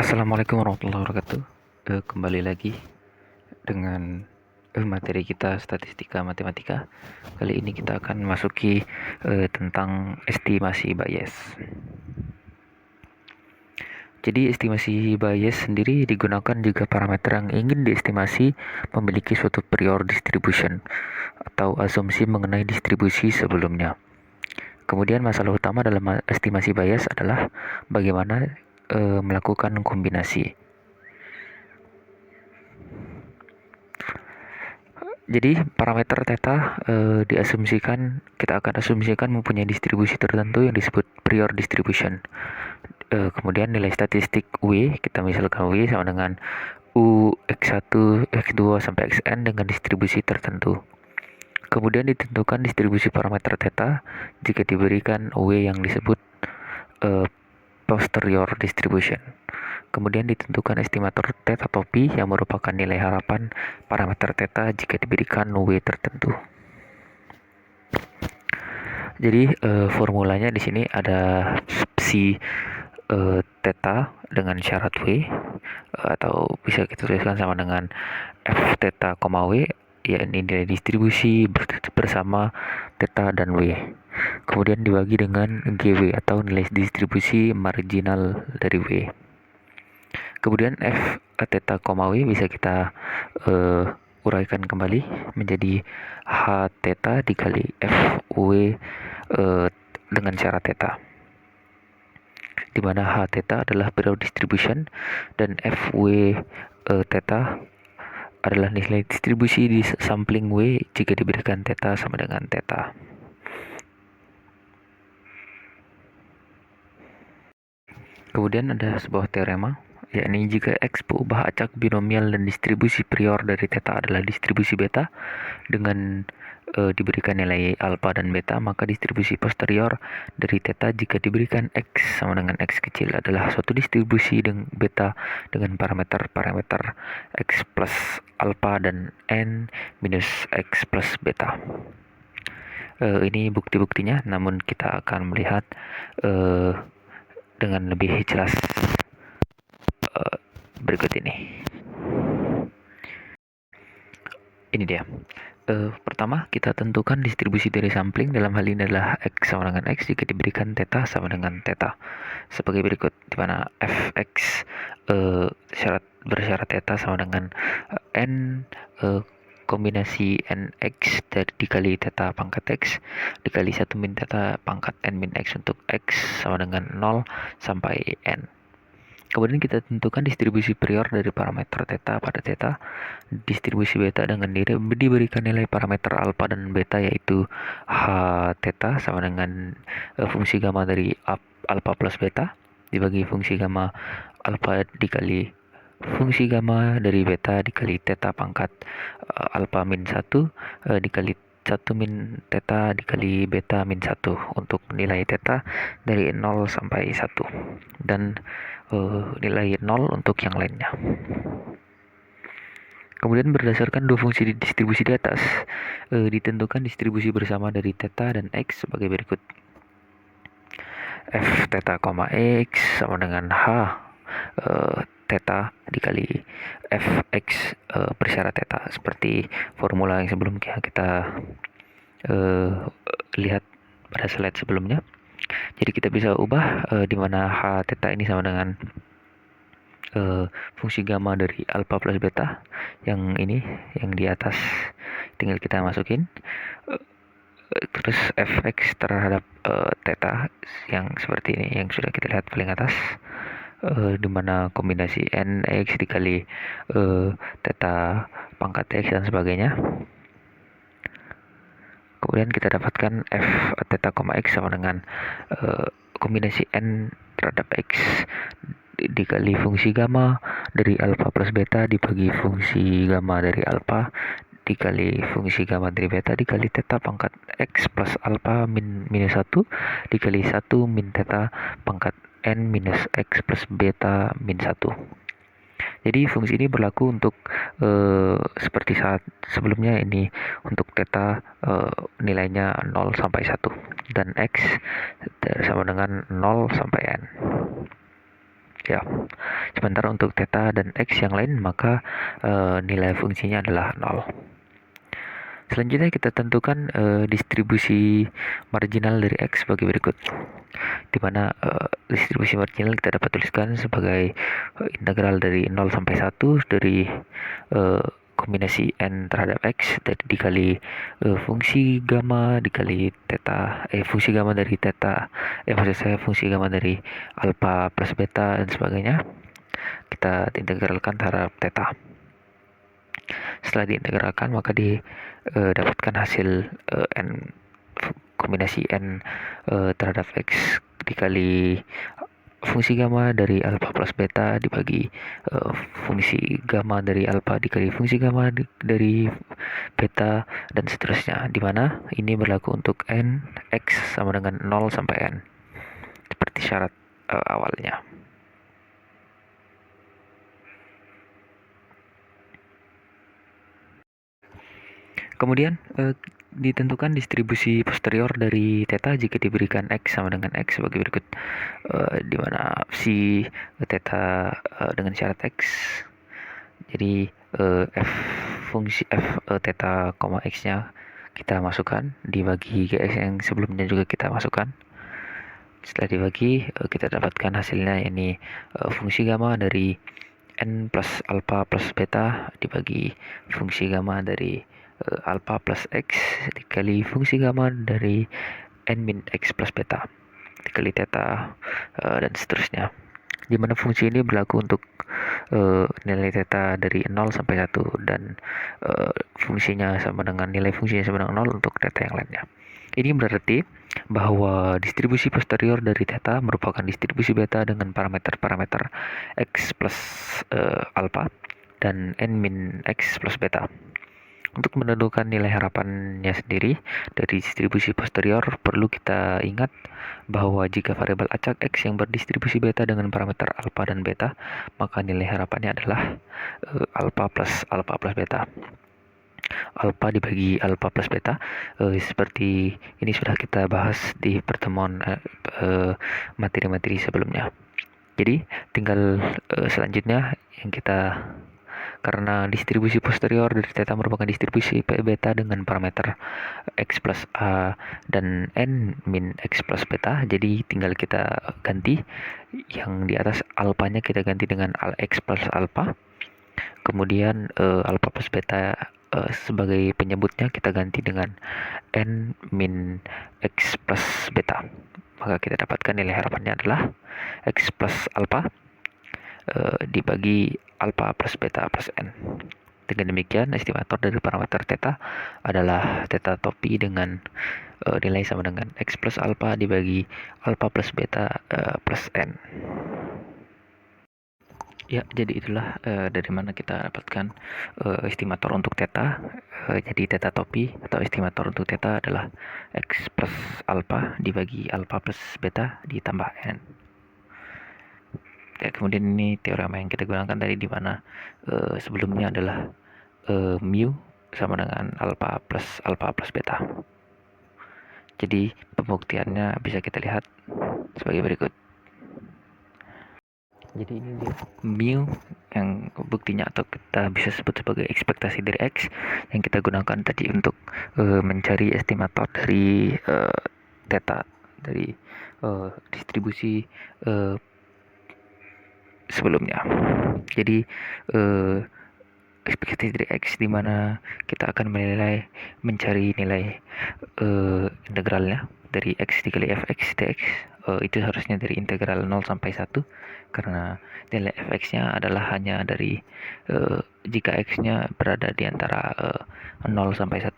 Assalamualaikum warahmatullahi wabarakatuh. Kembali lagi dengan materi kita statistika matematika. Kali ini kita akan masuki tentang estimasi bias. Jadi estimasi bias sendiri digunakan jika parameter yang ingin diestimasi memiliki suatu prior distribution atau asumsi mengenai distribusi sebelumnya. Kemudian masalah utama dalam estimasi bias adalah bagaimana melakukan kombinasi. Jadi parameter theta kita akan asumsikan mempunyai distribusi tertentu yang disebut prior distribution. Kemudian nilai statistik W, kita misalkan W sama dengan U X1, X2 sampai Xn dengan distribusi tertentu. Kemudian ditentukan distribusi parameter theta jika diberikan W yang disebut posterior distribution. Kemudian ditentukan estimator theta atau pi yang merupakan nilai harapan parameter theta jika diberikan W tertentu. Jadi formulanya di sini ada psi theta dengan syarat W, atau bisa kita tuliskan sama dengan f theta, W, yakni nilai distribusi bersama theta dan W. Kemudian dibagi dengan GW atau nilai distribusi marginal dari W. Kemudian f theta, W bisa kita uraikan kembali menjadi h theta dikali f W dengan syarat theta, di mana h theta adalah prior distribution dan f W theta adalah nilai distribusi di sampling W jika diberikan theta sama dengan theta. Kemudian ada sebuah teorema, yakni jika X berubah acak binomial dan distribusi prior dari theta adalah distribusi beta dengan diberikan nilai alpha dan beta, maka distribusi posterior dari theta jika diberikan X sama dengan X kecil adalah suatu distribusi dengan beta dengan parameter X plus alpha dan N minus X plus beta. Ini bukti-buktinya, namun kita akan melihat dengan lebih jelas berikut ini. Ini dia. Pertama, kita tentukan distribusi dari sampling, dalam hal ini adalah X sama dengan X jika diberikan theta sama dengan theta sebagai berikut, di mana fx bersyarat theta sama dengan n kombinasi nx dikali theta pangkat x dikali 1 min theta pangkat n min x untuk x sama dengan 0 sampai n. Kemudian kita tentukan distribusi prior dari parameter theta pada theta, distribusi beta dengan diberikan nilai parameter alpha dan beta, yaitu h theta sama dengan fungsi gamma dari alpha plus beta dibagi fungsi gamma alpha dikali fungsi gamma dari beta dikali theta pangkat alpha min 1 dikali 1 min theta dikali beta min 1 untuk nilai theta dari 0 sampai 1 dan nilai 0 untuk yang lainnya. Kemudian berdasarkan dua fungsi distribusi di atas, ditentukan distribusi bersama dari theta dan x sebagai berikut. F theta, x sama dengan h theta dikali fx bersyarat theta, seperti formula yang sebelumnya kita lihat pada slide sebelumnya. Jadi kita bisa ubah di mana h theta ini sama dengan fungsi gamma dari alpha plus beta yang ini, yang di atas tinggal kita masukin, terus fx terhadap theta yang seperti ini yang sudah kita lihat paling atas, di mana kombinasi nx dikali theta pangkat x dan sebagainya. Kemudian kita dapatkan f theta, x sama dengan kombinasi n terhadap x dikali fungsi gamma dari alpha plus beta dibagi fungsi gamma dari alpha dikali fungsi gamma dari beta dikali theta pangkat x plus alpha minus 1 dikali 1 min theta pangkat n minus x plus beta min 1. Jadi fungsi ini berlaku untuk seperti saat sebelumnya, ini untuk theta nilainya 0 sampai 1 dan x sama dengan 0 sampai n. ya. Sementara untuk theta dan x yang lain maka nilai fungsinya adalah 0. Selanjutnya kita tentukan distribusi marginal dari x sebagai berikut. Di mana distribusi marginal kita dapat tuliskan sebagai integral dari 0 sampai 1 dari kombinasi n terhadap x dikali fungsi gamma dikali theta, fungsi gamma dari theta, maksud saya fungsi gamma dari alpha plus beta dan sebagainya. Kita integralkan terhadap theta. Setelah diintegralkan maka didapatkan hasil n kombinasi n terhadap x dikali fungsi gamma dari alpha plus beta dibagi fungsi gamma dari alpha dikali fungsi gamma dari beta dan seterusnya, di mana ini berlaku untuk n x sama dengan 0 sampai n seperti syarat awalnya. Kemudian ditentukan distribusi posterior dari theta jika diberikan x sama dengan x sebagai berikut, di mana si theta dengan syarat x. Jadi fungsi f theta, x-nya kita masukkan dibagi gx yang sebelumnya juga kita masukkan. Setelah dibagi kita dapatkan hasilnya, yakni fungsi gamma dari n plus alpha plus beta dibagi fungsi gamma dari alpha plus x dikali fungsi gamma dari n min x plus beta dikali theta dan seterusnya, di mana fungsi ini berlaku untuk nilai theta dari 0 sampai 1 dan fungsinya sama dengan nilai fungsinya sama dengan 0 untuk theta yang lainnya. Ini berarti bahwa distribusi posterior dari theta merupakan distribusi beta dengan parameter-parameter x plus alpha dan n min x plus beta. Untuk menentukan nilai harapannya sendiri dari distribusi posterior, perlu kita ingat bahwa jika variabel acak x yang berdistribusi beta dengan parameter alpha dan beta, maka nilai harapannya adalah alpha plus beta. Alpha dibagi alpha plus beta, seperti ini sudah kita bahas di pertemuan materi-materi sebelumnya. Jadi tinggal selanjutnya yang kita, karena distribusi posterior dari theta merupakan distribusi beta dengan parameter x plus a dan n min x plus beta, jadi tinggal kita ganti yang di atas alpanya kita ganti dengan x plus alpha, kemudian alpha plus beta sebagai penyebutnya kita ganti dengan n min x plus beta, maka kita dapatkan nilai harapannya adalah x plus alpha dibagi alpha plus beta plus n. Dengan demikian, estimator dari parameter theta adalah theta topi dengan nilai sama dengan x plus alpha dibagi alpha plus beta plus n. Ya, jadi itulah dari mana kita dapatkan estimator untuk theta. Jadi theta topi atau estimator untuk theta adalah x plus alpha dibagi alpha plus beta ditambah n. Ya, kemudian ini teorema yang kita gunakan tadi, di mana sebelumnya adalah mu sama dengan alpha plus beta. Jadi pembuktiannya bisa kita lihat sebagai berikut. Jadi ini dia mu yang buktinya atau kita bisa sebut sebagai ekspektasi dari x yang kita gunakan tadi untuk mencari estimator dari theta dari distribusi sebelumnya. Jadi ekspektasi dari x di mana kita akan mencari nilai integralnya dari x dikali fx dx, itu harusnya dari integral 0 sampai 1, karena nilai fx-nya adalah hanya dari jika x-nya berada di antara 0 sampai 1.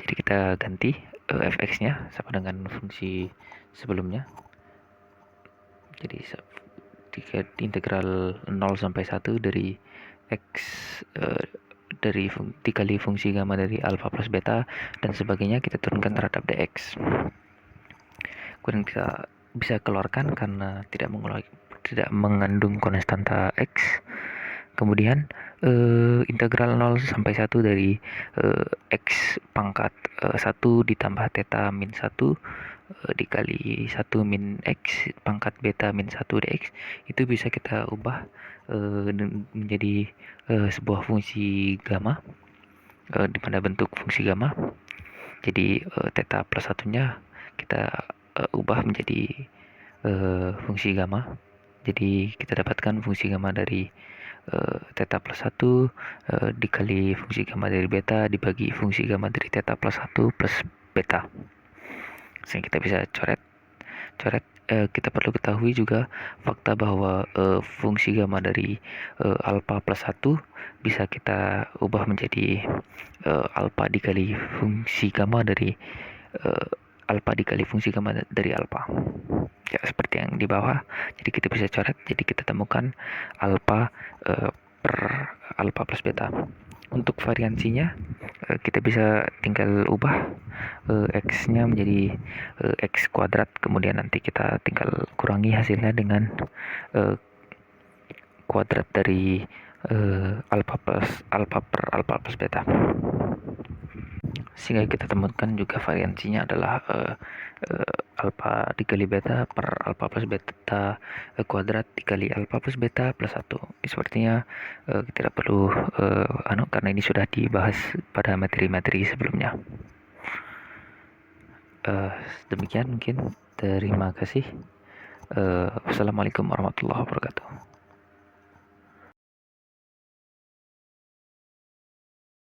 Jadi kita ganti fx-nya sama dengan fungsi sebelumnya. Jadi integral 0 sampai 1 dari x dari dikali fungsi gamma dari alpha plus beta dan sebagainya kita turunkan terhadap dx. Kemudian kita bisa keluarkan karena tidak mengandung konstanta x. Kemudian integral 0 sampai 1 dari x pangkat 1 ditambah theta min 1 dikali 1 min X pangkat beta min 1 dx, itu bisa kita ubah menjadi sebuah fungsi gamma, di mana bentuk fungsi gamma. Jadi theta plus satunya kita ubah menjadi fungsi gamma. Jadi kita dapatkan fungsi gamma dari theta plus 1 dikali fungsi gamma dari beta dibagi fungsi gamma dari theta plus 1 plus beta. Sehingga kita bisa coret. Kita perlu ketahui juga fakta bahwa fungsi gamma dari alpha plus 1 bisa kita ubah menjadi alpha dikali fungsi gamma dari alpha dikali fungsi gamma dari alpha. Ya, seperti yang di bawah. Jadi kita bisa coret. Jadi kita temukan alpha per alpha plus beta. Untuk variansinya kita bisa tinggal ubah x-nya menjadi x kuadrat, kemudian nanti kita tinggal kurangi hasilnya dengan kuadrat dari alpha per alpha plus beta, sehingga kita temukan juga variansinya adalah alpha dikali beta per alpha plus beta kuadrat dikali alpha plus beta plus 1. Sepertinya tidak perlu karena ini sudah dibahas pada materi-materi sebelumnya. Demikian mungkin. Terima kasih. Wassalamualaikum warahmatullahi wabarakatuh.